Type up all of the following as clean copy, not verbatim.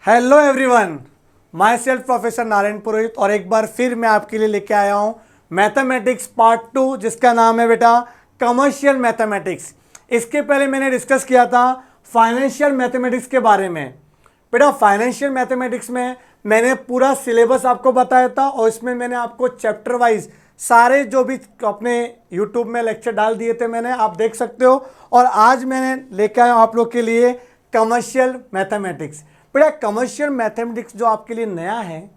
Hello everyone, myself professor Narayan Purohit और एक बार फिर मैं आपके लिए लेके आया हूँ मैथमेटिक्स पार्ट 2 जिसका नाम है बेटा कमर्शियल मैथमेटिक्स। इसके पहले मैंने डिस्कस किया था फाइनेंशियल मैथमेटिक्स के बारे में। बेटा फाइनेंशियल मैथमेटिक्स में मैंने पूरा सिलेबस आपको बताया था और इसमें मैंने आपको चैप्टर वाइज सारे जो भी अपने यूट्यूब में लेक्चर डाल दिए थे मैंने, आप देख सकते हो। और आज मैंने लेके आया हूँ आप लोग के लिए कमर्शियल मैथमेटिक्स। बेटा कमर्शियल मैथमेटिक्स जो आपके लिए नया है,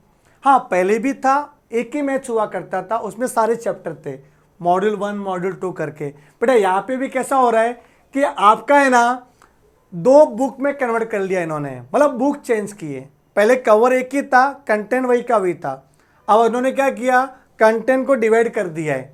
हाँ पहले भी था, एक ही मैथ हुआ करता था, उसमें सारे चैप्टर थे मॉड्यूल 1 मॉड्यूल 2 करके। बेटा यहाँ पे भी कैसा हो रहा है कि आपका है ना 2 बुक में कन्वर्ट कर लिया इन्होंने, मतलब बुक चेंज किए। पहले कवर एक ही था, कंटेंट वही का वही था। अब इन्होंने क्या किया, कंटेंट को डिवाइड कर दिया है।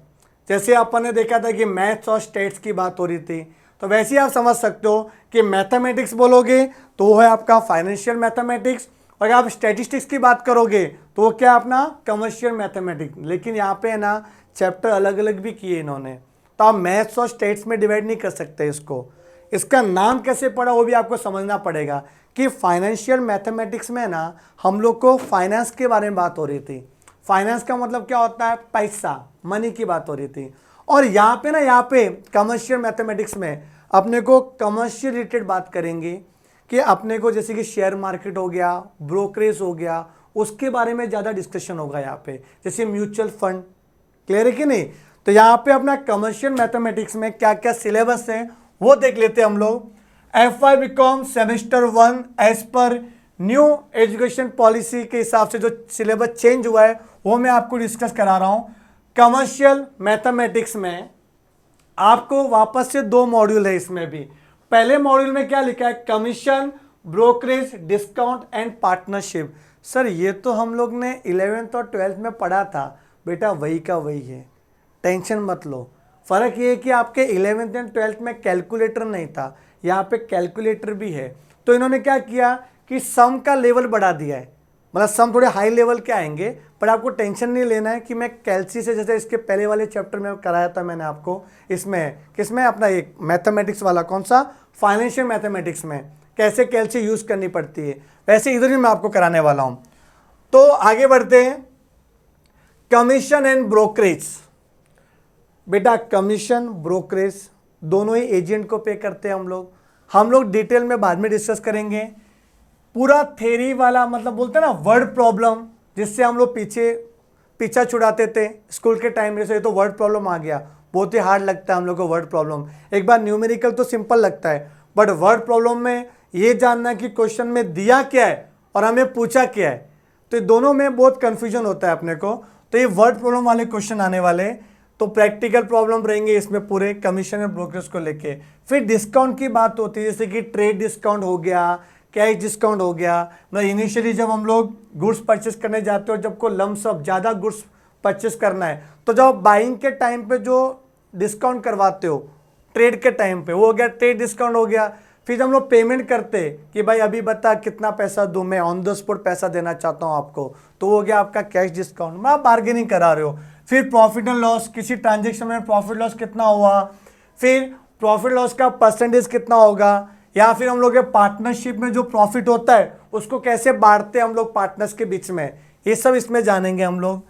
जैसे अपन ने देखा था कि मैथ्स और स्टेट्स की बात हो रही थी, तो वैसे ही आप समझ सकते हो कि मैथमेटिक्स बोलोगे तो वो है आपका फाइनेंशियल मैथमेटिक्स, और अगर आप स्टैटिस्टिक्स की बात करोगे तो वो क्या अपना कमर्शियल मैथमेटिक्स। लेकिन यहाँ पे है ना चैप्टर अलग अलग भी किए इन्होंने, तो आप मैथ्स और स्टेट्स में डिवाइड नहीं कर सकते इसको। इसका नाम कैसे पड़ा वो भी आपको समझना पड़ेगा कि फाइनेंशियल मैथमेटिक्स में ना हम लोग को फाइनेंस के बारे में बात हो रही थी। फाइनेंस का मतलब क्या होता है, पैसा, मनी की बात हो रही थी। और यहाँ पे ना यहाँ पे कमर्शियल मैथमेटिक्स में अपने को कमर्शियल रिलेटेड बात करेंगे कि अपने को जैसे कि शेयर मार्केट हो गया, ब्रोकरेज हो गया, उसके बारे में ज़्यादा डिस्कशन होगा यहाँ पे, जैसे म्यूचुअल फंड। क्लियर है कि नहीं? तो यहाँ पे अपना कमर्शियल मैथमेटिक्स में क्या क्या सिलेबस है वो देख लेते हैं हम लोग। FY BCom semester 1 as per new education policy के हिसाब से जो सिलेबस चेंज हुआ है वो मैं आपको डिस्कस करा रहा हूँ। कमर्शियल मैथमेटिक्स में आपको वापस से 2 मॉड्यूल है इसमें भी। पहले मॉड्यूल में क्या लिखा है, commission, brokerage, discount and partnership. Sir ये तो हम लोग ने 11th और 12th में पढ़ा था बेटा, वही का वही है, टेंशन मत लो। फर्क ये है कि आपके 11th एंड 12th में कैलकुलेटर नहीं था, यहाँ पे कैलकुलेटर भी है। तो इन्होंने क्या किया कि सम का लेवल बढ़ा दिया है, मतलब सम थोड़े हाई लेवल के आएंगे, पर आपको टेंशन नहीं लेना है कि मैं कैलसी से, जैसे इसके पहले वाले चैप्टर में कराया था मैंने आपको, इसमें किसमें अपना एक मैथमेटिक्स वाला, कौन सा, फाइनेंशियल मैथमेटिक्स में कैसे कैलसी यूज करनी पड़ती है, वैसे इधर भी मैं आपको कराने वाला हूं। तो आगे बढ़ते हैं, कमीशन एंड ब्रोकरेज। बेटा कमीशन ब्रोकरेज दोनों ही एजेंट को पे करते हैं हम लोग डिटेल में बाद में डिस्कस करेंगे। पूरा थ्योरी वाला मतलब बोलते हैं ना वर्ड प्रॉब्लम, जिससे हम लोग पीछा छुड़ाते थे स्कूल के टाइम में, से तो वर्ड प्रॉब्लम आ गया, बहुत ही हार्ड लगता है हम लोग को वर्ड प्रॉब्लम। एक बार न्यूमेरिकल तो सिंपल लगता है, बट वर्ड प्रॉब्लम में ये जानना कि क्वेश्चन में दिया क्या है और हमें पूछा क्या है, तो ये दोनों में बहुत कन्फ्यूजन होता है अपने को। तो ये वर्ड प्रॉब्लम वाले क्वेश्चन आने वाले, तो प्रैक्टिकल प्रॉब्लम रहेंगे इसमें पूरे कमीशन और ब्रोकरेज को लेके। फिर डिस्काउंट की बात होती है, जैसे कि ट्रेड डिस्काउंट हो गया, कैश डिस्काउंट हो गया। मतलब इनिशियली जब हम लोग गुड्स परचेस करने जाते हो, जब को लम सम ज़्यादा गुड्स परचेस करना है, तो जब बाइंग के टाइम पे जो डिस्काउंट करवाते हो ट्रेड के टाइम पे, वो हो गया ट्रेड डिस्काउंट हो गया। फिर जब हम लोग पेमेंट करते कि भाई अभी बता कितना पैसा दूँ, मैं ऑन द स्पॉट पैसा देना चाहता हूँ आपको, तो वो हो गया आपका कैश डिस्काउंट, मतलब आप बार्गेनिंग करा रहे हो। फिर प्रॉफिट एंड लॉस, किसी ट्रांजेक्शन में प्रॉफिट लॉस कितना हुआ, फिर प्रॉफिट लॉस का परसेंटेज कितना होगा, या फिर हम लोग के पार्टनरशिप में जो प्रॉफिट होता है उसको कैसे बांटते हैं हम लोग पार्टनर्स के बीच में, ये सब इसमें जानेंगे हम लोग।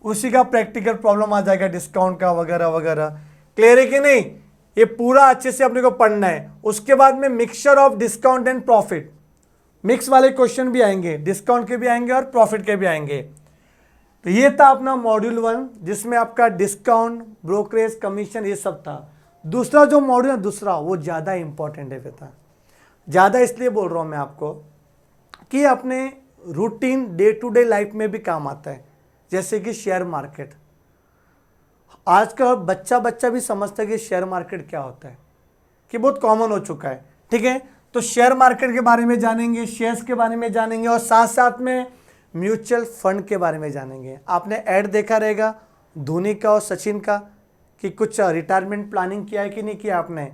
उसी का प्रैक्टिकल प्रॉब्लम आ जाएगा डिस्काउंट का वगैरह वगैरह। क्लियर है कि नहीं? ये पूरा अच्छे से अपने को पढ़ना है। उसके बाद में mixture of discount and profit, mix वाले क्वेश्चन भी आएंगे, डिस्काउंट के भी आएंगे और प्रॉफिट के भी आएंगे। तो ये था अपना मॉड्यूल 1 जिसमें आपका डिस्काउंट, ब्रोकरेज, कमीशन ये सब था। दूसरा जो मॉड्यूल है दूसरा, वो ज़्यादा इंपॉर्टेंट है बेटा। ज़्यादा इसलिए बोल रहा हूँ मैं आपको कि अपने routine day to day life में भी काम आता है, जैसे कि शेयर मार्केट। आज का बच्चा भी समझता है कि शेयर मार्केट क्या होता है, कि बहुत कॉमन हो चुका है। ठीक है, तो शेयर मार्केट के बारे में जानेंगे, शेयर्स के बारे में जानेंगे, और साथ साथ में म्यूचुअल फंड के बारे में जानेंगे। आपने ऐड देखा रहेगा धोनी का और सचिन का, कि कुछ रिटायरमेंट प्लानिंग किया है कि नहीं किया, आपने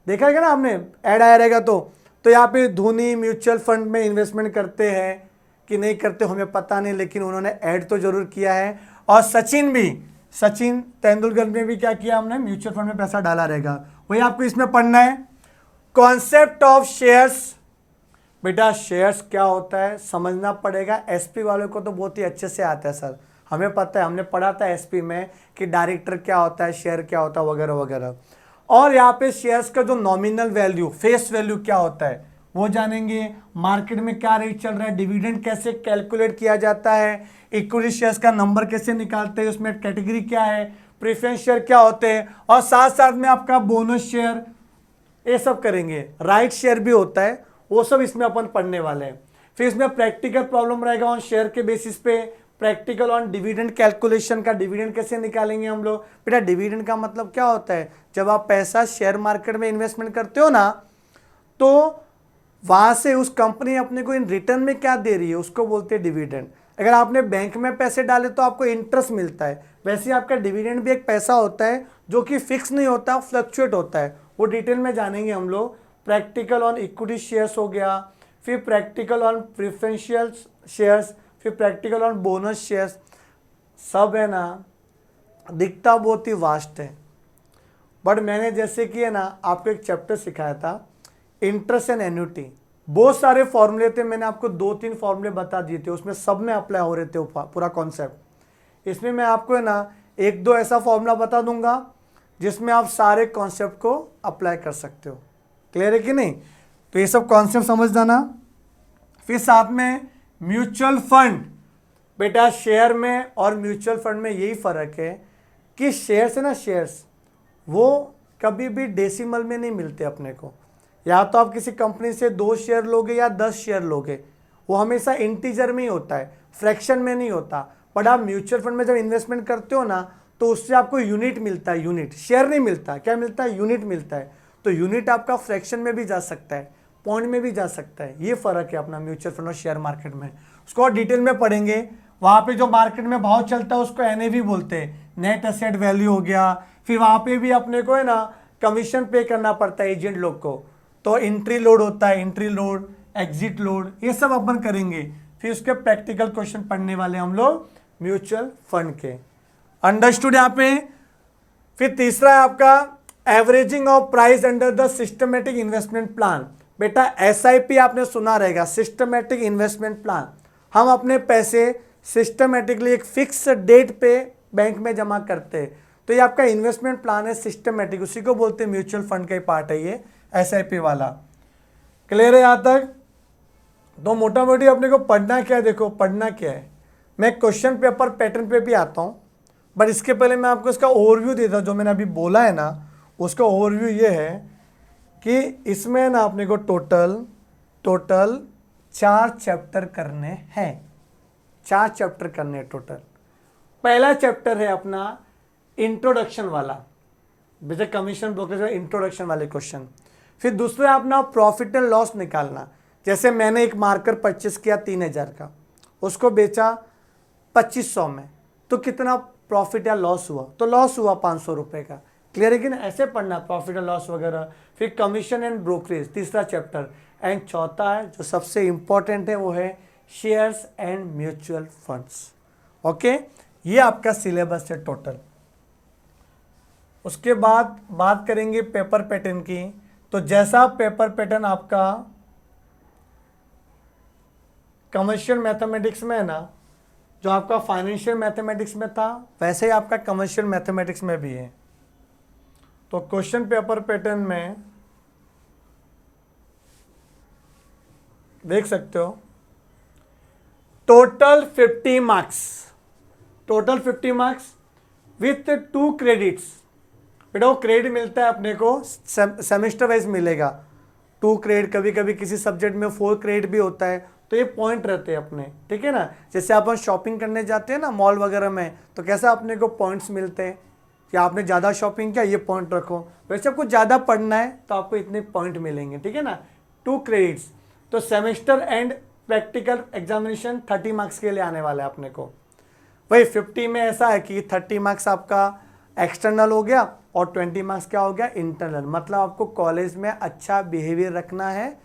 देखा है ना, आपने ऐड आया रहेगा। तो यहाँ पे धोनी म्यूचुअल फंड में इन्वेस्टमेंट करते हैं कि नहीं करते हमें पता नहीं, लेकिन उन्होंने ऐड तो जरूर किया है। और सचिन भी, सचिन तेंदुलकर ने भी क्या किया, हमने म्यूचुअल फंड में पैसा डाला रहेगा, वही आपको इसमें पढ़ना है। कॉन्सेप्ट ऑफ शेयर्स, बेटा शेयर्स क्या होता है समझना पड़ेगा। एसपी वालों को तो बहुत ही अच्छे से आता है सर, हमें पता है, हमने पढ़ा था एसपी में कि डायरेक्टर क्या होता है, शेयर क्या होता है वगैरह वगैरह। और यहाँ पे शेयर्स का जो नॉमिनल वैल्यू, फेस वैल्यू क्या होता है वो जानेंगे। मार्केट में क्या रेट चल रहा है, डिविडेंड कैसे कैलकुलेट किया जाता है, इक्विटी शेयर्स का नंबर कैसे निकालते हैं, उसमें कैटेगरी क्या है, प्रेफरेंस शेयर क्या होते हैं, और साथ साथ में आपका बोनस शेयर, ये सब करेंगे। राइट शेयर भी होता है, वो सब इसमें अपन पढ़ने वाले हैं। फिर इसमें प्रैक्टिकल प्रॉब्लम रहेगा ऑन शेयर के बेसिस पे, प्रैक्टिकल ऑन डिविडेंड कैलकुलेशन का, डिविडेंड कैसे निकालेंगे हम लोग। बेटा डिविडेंड का मतलब क्या होता है, जब आप पैसा शेयर मार्केट में इन्वेस्टमेंट करते हो ना, तो वहां से उस कंपनी अपने को इन रिटर्न में क्या दे रही है उसको बोलते हैं डिविडेंड। अगर आपने बैंक में पैसे डाले तो आपको इंटरेस्ट मिलता है, वैसे आपका डिविडेंड भी एक पैसा होता है जो कि फिक्स नहीं होता, फ्लक्चुएट होता है। वो डिटेल में जानेंगे हम लोग। प्रैक्टिकल ऑन इक्विटी शेयर्स हो गया, फिर प्रैक्टिकल ऑन प्रेफरेंशियल शेयर्स, फिर प्रैक्टिकल ऑन बोनस शेयर्स। सब है ना, दिखता बहुत ही वास्ट है, बट मैंने जैसे कि है ना आपको एक चैप्टर सिखाया था इंटरेस्ट एंड एन्युटी, बहुत सारे फॉर्मूले थे, मैंने आपको 2-3 फॉर्मूले बता दिए थे, उसमें सब में अप्लाई हो रहे थे पूरा कॉन्सेप्ट। इसमें मैं आपको है ना 1-2 ऐसा फॉर्मूला बता दूंगा जिसमें आप सारे कॉन्सेप्ट को अप्लाई कर सकते हो। क्लियर है कि नहीं, तो ये सब कॉन्सेप्ट समझ जाना। फिर साथ में म्यूचुअल फंड, बेटा शेयर में और म्यूचुअल फंड में यही फर्क है कि शेयर्स है ना, शेयर्स वो कभी भी डेसिमल में नहीं मिलते अपने को। या तो आप किसी कंपनी से 2 शेयर लोगे या 10 शेयर लोगे, वो हमेशा इंटीजर में ही होता है, फ्रैक्शन में नहीं होता। बट आप म्यूचुअल फंड में जब इन्वेस्टमेंट करते हो ना, तो उससे आपको यूनिट मिलता है, यूनिट, शेयर नहीं मिलता। क्या मिलता है, यूनिट मिलता है। तो यूनिट आपका फ्रैक्शन में भी जा सकता है, पॉइंट में भी जा सकता है। ये फर्क है अपना म्यूचुअल फंड और शेयर मार्केट में। उसको और डिटेल में पढ़ेंगे। वहाँ पे जो मार्केट में भाव चलता है उसको NAV बोलते हैं, नेट एसेट वैल्यू हो गया। फिर वहाँ पे भी अपने को है ना कमीशन पे करना पड़ता है एजेंट लोग को, तो एंट्री लोड होता है, एंट्री लोड, एग्जिट लोड, ये सब अपन करेंगे। फिर उसके प्रैक्टिकल क्वेश्चन पढ़ने वाले हम लोग म्यूचुअल फंड के। अंडरस्टूड यहाँ पे। फिर तीसरा है आपका averaging of price under the systematic investment plan. बेटा SIP आपने सुना रहेगा, सिस्टमेटिक इन्वेस्टमेंट प्लान। हम अपने पैसे सिस्टमेटिकली एक फिक्स डेट पे बैंक में जमा करते हैं, तो ये आपका इन्वेस्टमेंट प्लान है सिस्टमेटिक, उसी को बोलते हैं म्यूचुअल फंड का ही पार्ट है ये SIP वाला। क्लियर है यहाँ तक। तो मोटा मोटी अपने को पढ़ना क्या है, देखो पढ़ना क्या है, मैं क्वेश्चन पेपर पैटर्न पे भी आता हूँ, बट इसके पहले मैं आपको इसका ओवरव्यू देता हूँ। जो मैंने अभी बोला है ना, उसका ओवरव्यू ये है कि इसमें ना अपने को टोटल 4 चैप्टर करने हैं, 4 चैप्टर करने हैं टोटल। पहला चैप्टर है अपना इंट्रोडक्शन वाला, बेसिक कमीशन ब्रोकरेज में इंट्रोडक्शन वाले क्वेश्चन। फिर दूसरा अपना प्रॉफिट एंड लॉस निकालना। जैसे मैंने एक मार्कर परचेस किया 3000 का, उसको बेचा 2500 में, तो कितना प्रॉफिट या लॉस हुआ, तो लॉस हुआ 500 रुपये का। क्लियर है कि ना, ऐसे पढ़ना प्रॉफिट एंड लॉस वगैरह। फिर कमीशन एंड ब्रोकरेज तीसरा चैप्टर। एंड चौथा है जो सबसे इंपॉर्टेंट है, वो है shares and mutual funds. Okay, ये आपका सिलेबस है टोटल। उसके बाद बात करेंगे पेपर पैटर्न की। तो जैसा पेपर पैटर्न आपका कमर्शियल मैथमेटिक्स में है ना, जो आपका फाइनेंशियल मैथमेटिक्स में था, वैसे ही आपका कमर्शियल मैथमेटिक्स में भी है। तो क्वेश्चन पेपर पैटर्न में देख सकते हो total 50 marks, total 50 marks with 2 credits. बेटा वो क्रेडिट मिलता है अपने को सेमेस्टर वाइज मिलेगा, 2 क्रेडिट, कभी कभी किसी सब्जेक्ट में 4 क्रेडिट भी होता है, तो ये पॉइंट रहते हैं अपने, ठीक है ना। जैसे अपन शॉपिंग करने जाते हैं ना मॉल वगैरह में, तो कैसा अपने को पॉइंट्स मिलते हैं कि आपने ज़्यादा शॉपिंग किया, ये पॉइंट रखो। वैसे आपको ज़्यादा पढ़ना है तो आपको इतने पॉइंट मिलेंगे, ठीक है ना, 2 क्रेडिट्स। तो semester and practical examination 30 marks के लिए आने वाला है अपने को। वही 50 में ऐसा है कि 30 मार्क्स आपका एक्सटर्नल हो गया और 20 मार्क्स क्या हो गया, इंटरनल। मतलब आपको कॉलेज में अच्छा बिहेवियर रखना है,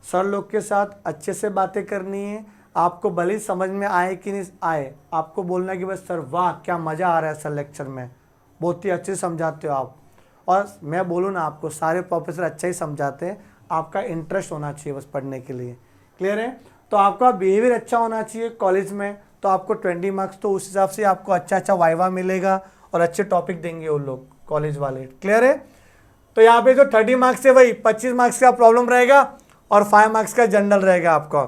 सर लोग के साथ अच्छे से बातें करनी है। आपको भले ही समझ में आए कि नहीं आए, आपको बोलना है कि बस सर वाह क्या मज़ा आ रहा है सर, लेक्चर में बहुत ही अच्छे से समझाते हो आप। और मैं बोलूँ ना, आपको सारे प्रोफेसर अच्छा ही समझाते हैं, आपका इंटरेस्ट होना चाहिए बस पढ़ने के लिए। क्लियर है। तो आपका बिहेवियर अच्छा होना चाहिए कॉलेज में, तो आपको 20 मार्क्स, तो उस हिसाब से आपको अच्छा वाइवा मिलेगा और अच्छे टॉपिक देंगे वो लोग कॉलेज वाले। क्लियर है। तो यहाँ पे जो 30 मार्क्स है वही 25 मार्क्स का प्रॉब्लम रहेगा और 5 मार्क्स का जनरल रहेगा आपका।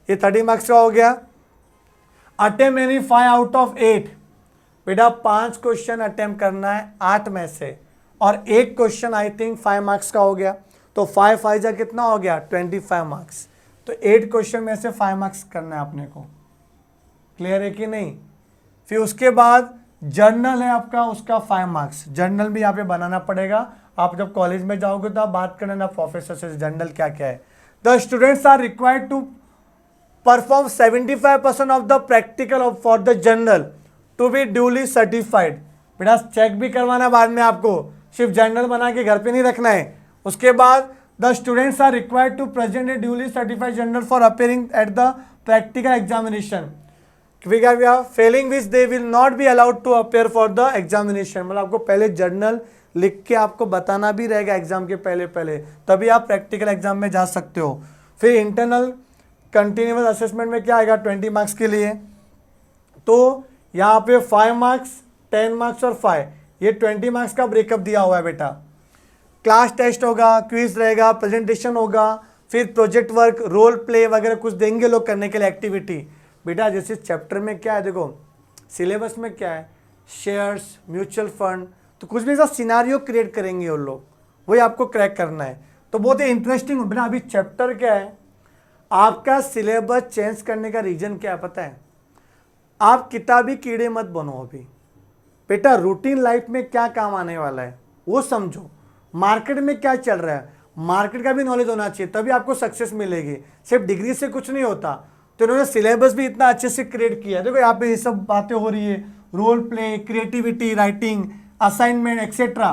ये 30 मार्क्स का हो गया। अटेम्प्ट एनी 5 आउट ऑफ 8, बेटा 5 क्वेश्चन अटेम्प्ट करना है 8 में से, और एक क्वेश्चन आई थिंक 5 मार्क्स का हो गया, तो 5 5 जा कितना हो गया 25 मार्क्स। तो 8 क्वेश्चन में से 5 मार्क्स करना है अपने को। क्लियर है कि नहीं। फिर उसके बाद जर्नल है आपका, उसका 5 मार्क्स, जर्नल भी यहाँ पे बनाना पड़ेगा। आप जब कॉलेज में जाओगे तो आप बात करना ना प्रोफेसर से जर्नल क्या क्या है। The students are required to perform 75% of the practical for the journal to be duly certified. बेटा चेक भी करवाना बाद में आपको, सिर्फ जर्नल बना के घर पे नहीं रखना है। उसके बाद the students are required to present a duly certified journal for appearing at the practical examination, failing which they will not be allowed to appear for the examination. मतलब आपको पहले जर्नल लिख के आपको बताना भी रहेगा एग्जाम के पहले, तभी आप प्रैक्टिकल एग्जाम में जा सकते हो। फिर इंटरनल कंटिन्यूअस असेसमेंट में क्या आएगा 20 मार्क्स के लिए, तो यहाँ पे 5 मार्क्स, 10 मार्क्स और 5, ये 20 मार्क्स का ब्रेकअप दिया हुआ है बेटा। क्लास टेस्ट होगा, क्विज रहेगा, प्रेजेंटेशन होगा, फिर प्रोजेक्ट वर्क, रोल प्ले वगैरह कुछ देंगे लोग करने के लिए एक्टिविटी। बेटा जैसे चैप्टर में क्या है, देखो सिलेबस में क्या है, शेयर्स, म्यूचुअल फंड, तो कुछ भी ऐसा सिनारियो क्रिएट करेंगे वो लोग, वही आपको क्रैक करना है। तो बहुत ही इंटरेस्टिंग बेटा। अभी चैप्टर क्या है, आपका सिलेबस चेंज करने का रीजन क्या है पता है, आप किताबी कीड़े मत बनो। अभी बेटा रूटीन लाइफ में क्या काम आने वाला है वो समझो, मार्केट में क्या चल रहा है, मार्केट का भी नॉलेज होना चाहिए, तभी आपको सक्सेस मिलेगी। सिर्फ डिग्री से कुछ नहीं होता। तो इन्होंने सिलेबस भी इतना अच्छे से क्रिएट किया है। देखो यहाँ पे ये सब बातें हो रही है, role play, creativity, writing, assignment etcetera.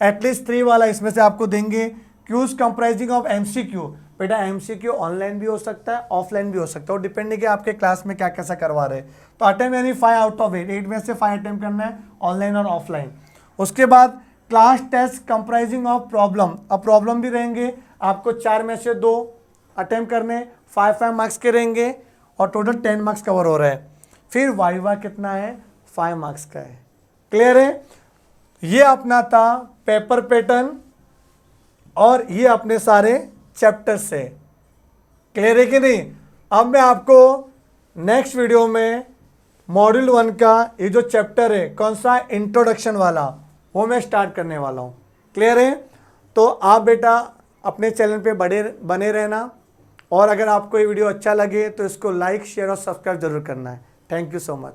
At least 3 वाला इसमें से आपको देंगे। क्यूज कंप्राइजिंग ऑफ एमसीक्यू, बेटा एमसीक्यू ऑनलाइन भी हो सकता है, ऑफलाइन भी हो सकता है, और डिपेंड है कि आपके क्लास में क्या कैसा करवा रहे हैं। तो अटेम्प्ट यानी 5 आउट ऑफ 8, 8 में से 5 अटेम्प्ट करना है, ऑनलाइन और ऑफलाइन। उसके बाद class test comprising of problem, अब प्रॉब्लम भी रहेंगे आपको 4 में से 2 अटेम्प्ट करने, 5 मार्क्स के रहेंगे और टोटल 10 मार्क्स कवर हो रहा है। फिर वाइवा कितना है 5 मार्क्स का है। क्लियर है। ये अपना था पेपर पैटर्न और ये अपने सारे चैप्टर्स है। क्लियर है कि नहीं। अब मैं आपको नेक्स्ट वीडियो में मॉड्यूल 1 का ये जो चैप्टर है कौन सा, इंट्रोडक्शन वाला, वो मैं स्टार्ट करने वाला हूँ। क्लियर है। तो आप बेटा अपने चैनल पे बने रहना, और अगर आपको ये वीडियो अच्छा लगे तो इसको लाइक, शेयर और सब्सक्राइब जरूर करना है। Thank you so much.